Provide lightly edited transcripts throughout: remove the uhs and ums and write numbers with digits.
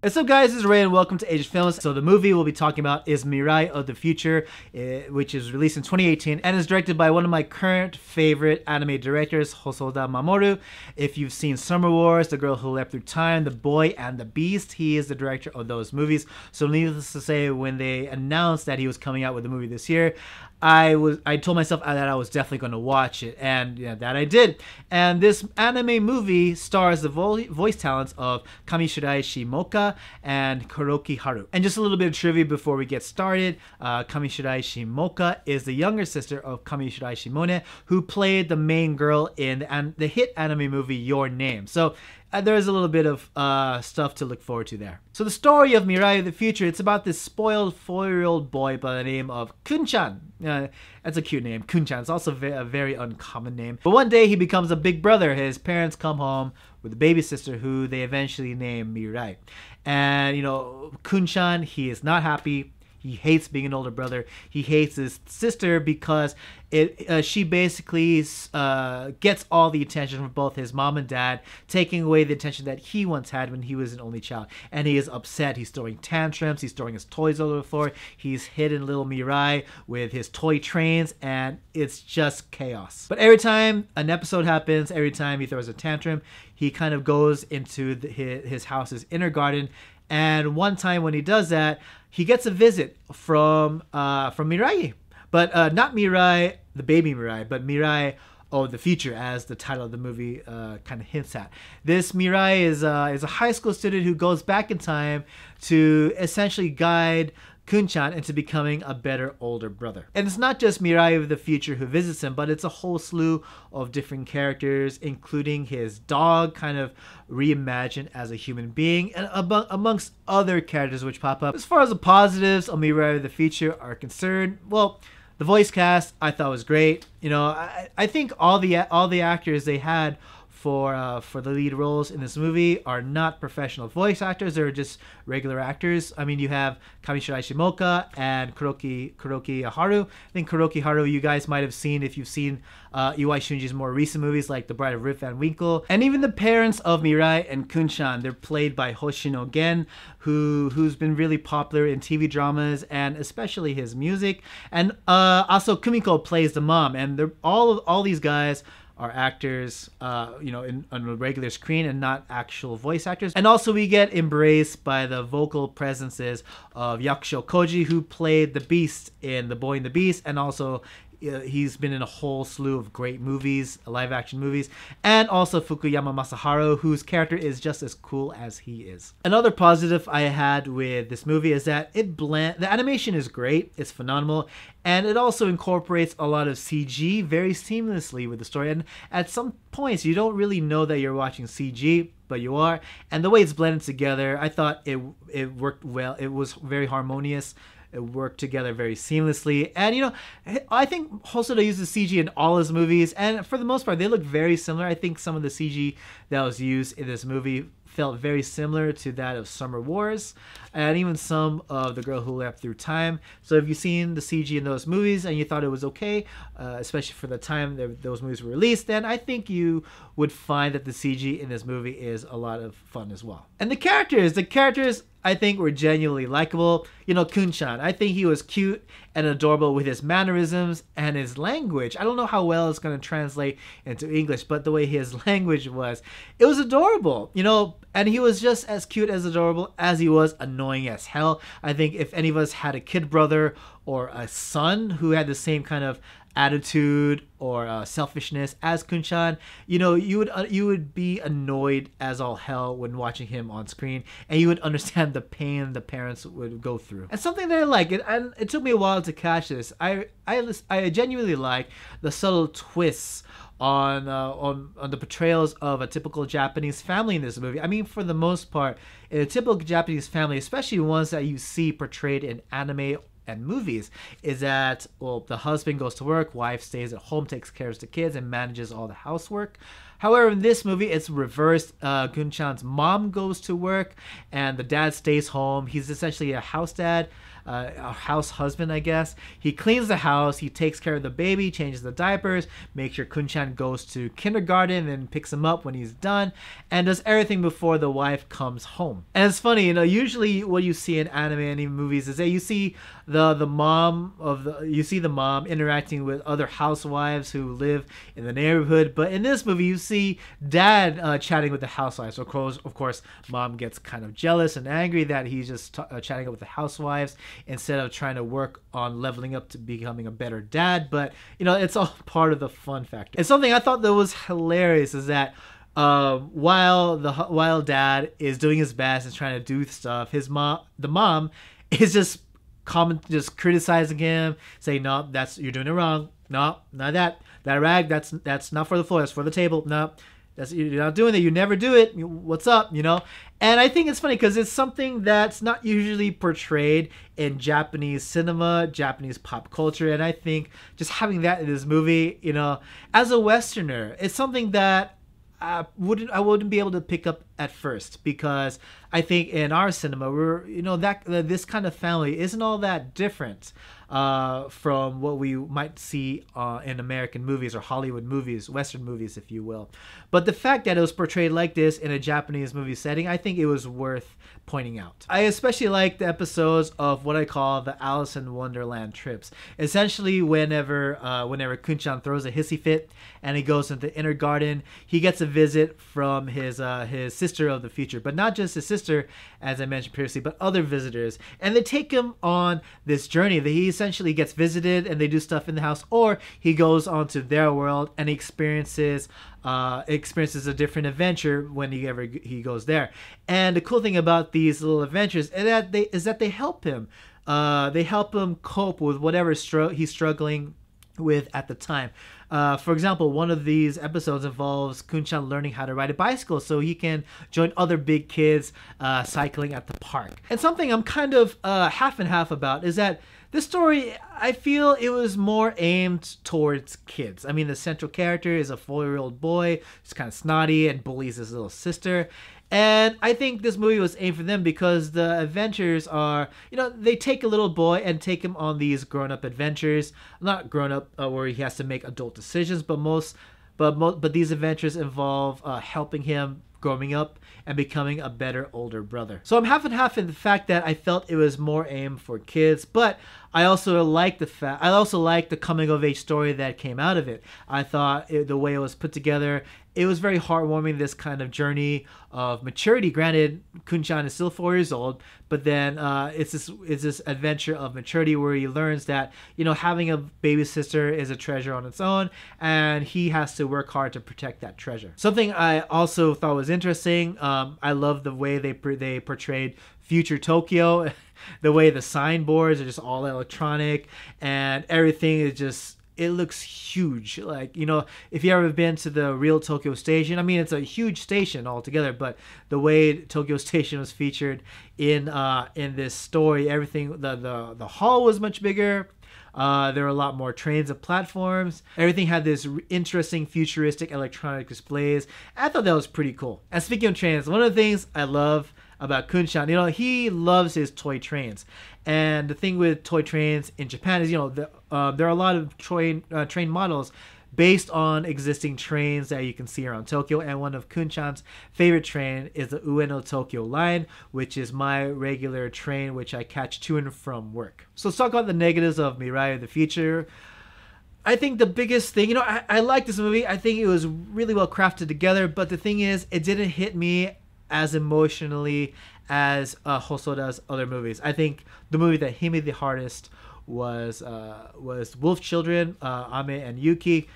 What's up guys, this is Ray and welcome to Asian Films. So the movie we'll be talking about is Mirai of the Future, which is released in 2018 and is directed by one of my current favorite anime directors, Hosoda Mamoru. If you've seen Summer Wars, The Girl Who Leapt Through Time, The Boy and the Beast, he is the director of those movies. So needless to say, when they announced that he was coming out with a movie this year, I told myself that I was definitely going to watch it, and yeah, that I did. And this anime movie stars the voice talents of Kamishirai Shimoka and Kuroki Haru. And just a little bit of trivia before we get started, Kamishirai Shimoka is the younger sister of Kamishirai Shimone, who played the main girl in the hit anime movie Your Name. So there's a little bit of stuff to look forward to there. So the story of Mirai of the Future, it's about this spoiled 4-year-old boy by the name of Kun-chan. That's a cute name, Kun-chan. It's also a very uncommon name. But one day he becomes a big brother. His parents come home with a baby sister who they eventually name Mirai. And, you know, Kun-chan, he is not happy. He hates being an older brother. He hates his sister because she basically gets all the attention from both his mom and dad, taking away the attention that he once had when he was an only child. And he is upset. He's throwing tantrums. He's throwing his toys all over the floor. He's hitting little Mirai with his toy trains, and it's just chaos. But every time an episode happens, every time he throws a tantrum, he kind of goes into his house's inner garden. And one time when he does that, he gets a visit from Mirai. But not Mirai, the baby Mirai, but Mirai of the Future, as the title of the movie kind of hints at. This Mirai is a high school student who goes back in time to essentially guide Kun-chan into becoming a better older brother. And it's not just Mirai of the Future who visits him, but it's a whole slew of different characters, including his dog, kind of reimagined as a human being, and amongst other characters which pop up. As far as the positives of Mirai of the Future are concerned, well, the voice cast I thought was great. You know, I think all the actors they had for the lead roles in this movie are not professional voice actors. They're just regular actors. I mean, you have Kamishirai Shimoka and Kuroki Haru. I think Kuroki Haru you guys might have seen if you've seen Iwai Shunji's more recent movies like The Bride of Rip Van Winkle. And even the parents of Mirai and Kun-chan, they're played by Hoshino Gen, who's been really popular in TV dramas and especially his music. And also Kumiko plays the mom, and they're all these guys are actors, you know, on a regular screen and not actual voice actors. And also we get embraced by the vocal presences of Yakusho Koji, who played the Beast in The Boy and the Beast, and also he's been in a whole slew of great movies, live action movies, and also Fukuyama Masaharu, whose character is just as cool as he is. Another positive I had with this movie is that the animation is great, it's phenomenal, and it also incorporates a lot of CG very seamlessly with the story. And at some points you don't really know that you're watching CG, but you are. And the way it's blended together, I thought it worked well. It was very harmonious. It worked together very seamlessly. And, you know, I think Hosoda uses CG in all his movies, and for the most part, they look very similar. I think some of the CG that was used in this movie felt very similar to that of Summer Wars, and even some of The Girl Who Leapt Through Time. So if you've seen the CG in those movies and you thought it was okay, especially for the time those movies were released, then I think you would find that the CG in this movie is a lot of fun as well. And the characters I think were genuinely likable. You know, Kun-chan, I think he was cute and adorable with his mannerisms and his language. I don't know how well it's going to translate into English, but the way his language was, it was adorable, you know, and he was just as cute as adorable as he was annoying as hell. I think if any of us had a kid brother or a son who had the same kind of attitude or selfishness as Kun-chan, you know, you would be annoyed as all hell when watching him on screen, and you would understand the pain the parents would go through. And something that I like, and it took me a while to catch this, I genuinely like the subtle twists on the portrayals of a typical Japanese family in this movie. I mean, for the most part, in a typical Japanese family, especially ones that you see portrayed in anime and movies, is that, well, the husband goes to work, wife stays at home, takes care of the kids, and manages all the housework. However, in this movie, it's reversed. Kun-chan's mom goes to work, and the dad stays home. He's essentially a house dad. a house husband, I guess. He cleans the house, he takes care of the baby, changes the diapers, makes sure Kunchan goes to kindergarten and picks him up when he's done, and does everything before the wife comes home. And it's funny, usually what you see in anime and even movies is that you see the mom interacting with other housewives who live in the neighborhood, but in this movie you see dad chatting with the housewives. Of course, mom gets kind of jealous and angry that he's just chatting with the housewives instead of trying to work on leveling up to becoming a better dad. But it's all part of the fun factor. And something I thought that was hilarious is that while dad is doing his best and trying to do stuff, the mom is just criticizing him, saying, "No, you're doing it wrong. No, not that rag. That's not for the floor. That's for the table. No, you're not doing it. You never do it. What's up?" And I think it's funny because it's something that's not usually portrayed in Japanese cinema, Japanese pop culture, and I think just having that in this movie, as a Westerner, it's something that I wouldn't be able to pick up at first, because I think in our cinema this kind of family isn't all that different from what we might see in American movies or Hollywood movies, Western movies, if you will. But the fact that it was portrayed like this in a Japanese movie setting, I think it was worth pointing out. I especially like the episodes of what I call the Alice in Wonderland trips. Essentially, whenever Kunchan throws a hissy fit and he goes into the inner garden, he gets a visit from his sister of the future, but not just his sister, as I mentioned previously, but other visitors, and they take him on this journey that he essentially gets visited and they do stuff in the house, or he goes onto their world and he experiences a different adventure when he goes there. And the cool thing about these little adventures is that they help him. They help him cope with whatever he's struggling with at the time. For example, one of these episodes involves Kunchan learning how to ride a bicycle so he can join other big kids cycling at the park. And something I'm kind of half and half about is that this story, I feel it was more aimed towards kids. I mean, the central character is a 4-year-old boy who's kind of snotty and bullies his little sister. And I think this movie was aimed for them because the adventures are, they take a little boy and take him on these grown-up adventures. Not grown-up where he has to make adult decisions, but these adventures involve helping him growing up and becoming a better older brother. So I'm half and half in the fact that I felt it was more aimed for kids, but I also like the coming of age story that came out of it. I thought the way it was put together, it was very heartwarming, this kind of journey of maturity. Granted, Kunchan is still 4 years old, but then it's this adventure of maturity where he learns that having a baby sister is a treasure on its own, and he has to work hard to protect that treasure. Something I also thought was interesting. I love the way they portrayed future Tokyo. The way the signboards are just all electronic and everything is just, it looks huge. Like, if you ever been to the real Tokyo Station, I mean, it's a huge station altogether, but the way Tokyo Station was featured in this story, everything, the hall was much bigger. There were a lot more trains and platforms. Everything had this interesting futuristic electronic displays. I thought that was pretty cool. And speaking of trains, one of the things I love about Kunchan, he loves his toy trains. And the thing with toy trains in Japan is, there are a lot of train models based on existing trains that you can see around Tokyo. And one of Kunchan's favorite train is the Ueno Tokyo line, which is my regular train, which I catch to and from work. So let's talk about the negatives of Mirai of the Future. I think the biggest thing, I like this movie. I think it was really well crafted together. But the thing is, it didn't hit me as emotionally as Hosoda's other movies. I think the movie that hit me the hardest was Wolf Children, Ame and Yuki.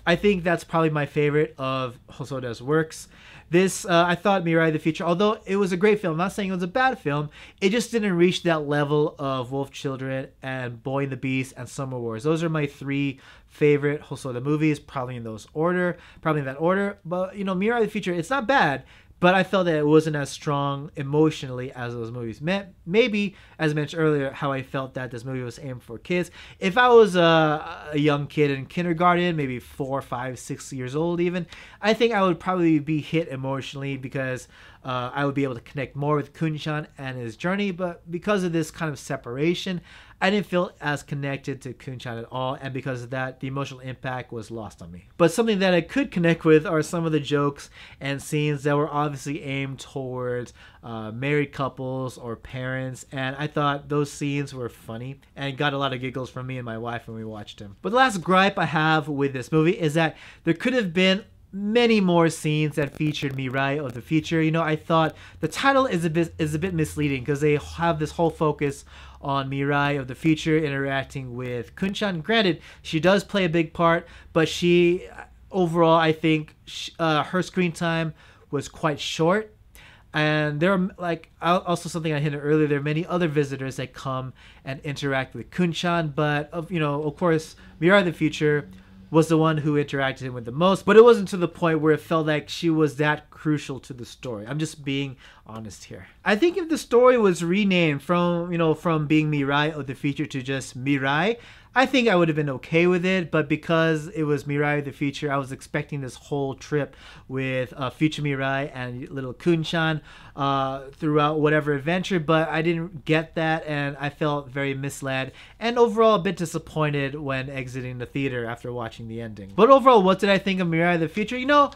I think that's probably my favorite of Hosoda's works. This, I thought Mirai of the Future, although it was a great film, I'm not saying it was a bad film, it just didn't reach that level of Wolf Children and Boy and the Beast and Summer Wars. Those are my 3 favorite Hosoda movies, probably in that order. But, Mirai of the Future, it's not bad, but I felt that it wasn't as strong emotionally as those movies. Maybe, as I mentioned earlier, how I felt that this movie was aimed for kids. If I was a young kid in kindergarten, maybe 4, 5, 6 years old even, I think I would probably be hit emotionally because I would be able to connect more with Kunshan and his journey, but because of this kind of separation, I didn't feel as connected to Kunshan at all, and because of that, the emotional impact was lost on me. But something that I could connect with are some of the jokes and scenes that were obviously aimed towards married couples or parents, and I thought those scenes were funny and got a lot of giggles from me and my wife when we watched them. But the last gripe I have with this movie is that there could have been many more scenes that featured Mirai of the future. You know, I thought the title is a bit misleading because they have this whole focus on Mirai of the future interacting with Kunshan. Granted, she does play a big part, but she overall, I think her screen time was quite short. And there are, like, also something I hinted earlier, there are many other visitors that come and interact with Kunshan, but of course, Mirai of the future was the one who interacted with the most, but it wasn't to the point where it felt like she was that crucial to the story. I'm just being honest here. I think if the story was renamed from being Mirai of the future to just Mirai, I think I would have been okay with it, but because it was Mirai of the future, I was expecting this whole trip with future Mirai and little Kunshan throughout whatever adventure, but I didn't get that, and I felt very misled and overall a bit disappointed when exiting the theater after watching the ending. But overall, what did I think of Mirai of the future? You know,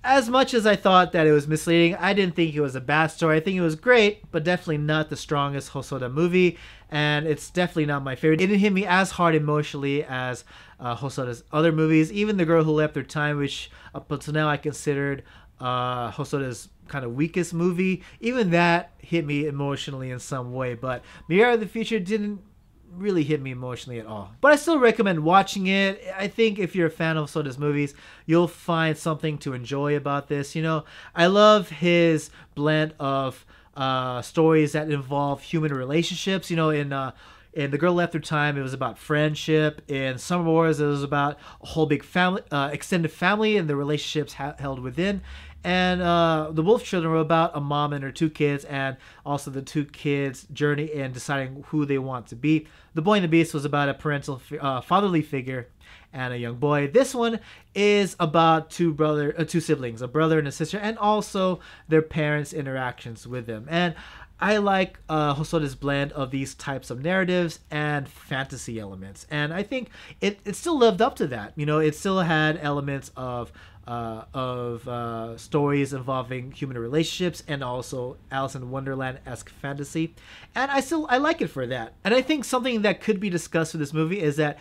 as much as I thought that it was misleading, I didn't think it was a bad story. I think it was great, but definitely not the strongest Hosoda movie, and it's definitely not my favorite. It didn't hit me as hard emotionally as Hosoda's other movies. Even The Girl Who Left Her Time, which up until now I considered Hosoda's kind of weakest movie, even that hit me emotionally in some way, but Mirai of the Future didn't really hit me emotionally at all. But I still recommend watching it. I think if you're a fan of Hosoda's movies, you'll find something to enjoy about this. You know, I love his blend of stories that involve human relationships. You know, in The Girl Left Her Time, it was about friendship. In Summer Wars, it was about a whole big family, extended family, and the relationships held within. And The Wolf Children were about a mom and her two kids, and also the two kids' journey in deciding who they want to be. The Boy and the Beast was about a parental fatherly figure and a young boy. This one is about two siblings, a brother and a sister, and also their parents' interactions with them. And I like Hosoda's blend of these types of narratives and fantasy elements, and I think it still lived up to that. You know, it still had elements of stories involving human relationships and also Alice in Wonderland-esque fantasy, and I like it for that. And I think something that could be discussed with this movie is that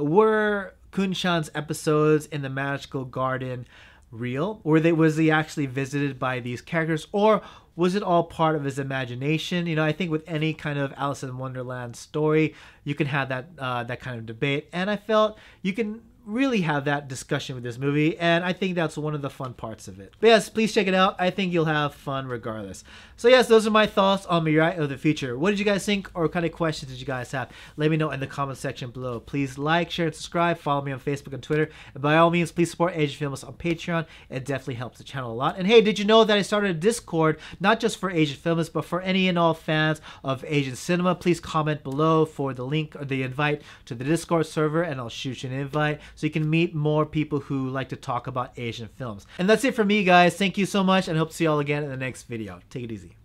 were Kunshan's episodes in the magical garden real? Was he actually visited by these characters, or was it all part of his imagination? You know, I think with any kind of Alice in Wonderland story, you can have that kind of debate, and I felt you can really have that discussion with this movie, and I think that's one of the fun parts of it. But yes, please check it out. I think you'll have fun regardless. So yes, those are my thoughts on Mirai of the Future. What did you guys think, or what kind of questions did you guys have? Let me know in the comment section below. Please like, share, and subscribe. Follow me on Facebook and Twitter. And by all means, please support Asian Films on Patreon. It definitely helps the channel a lot. And hey, did you know that I started a Discord, not just for Asian Films, but for any and all fans of Asian cinema? Please comment below for the link or the invite to the Discord server, and I'll shoot you an invite so you can meet more people who like to talk about Asian films. And that's it for me, guys. Thank you so much, and hope to see you all again in the next video. Take it easy.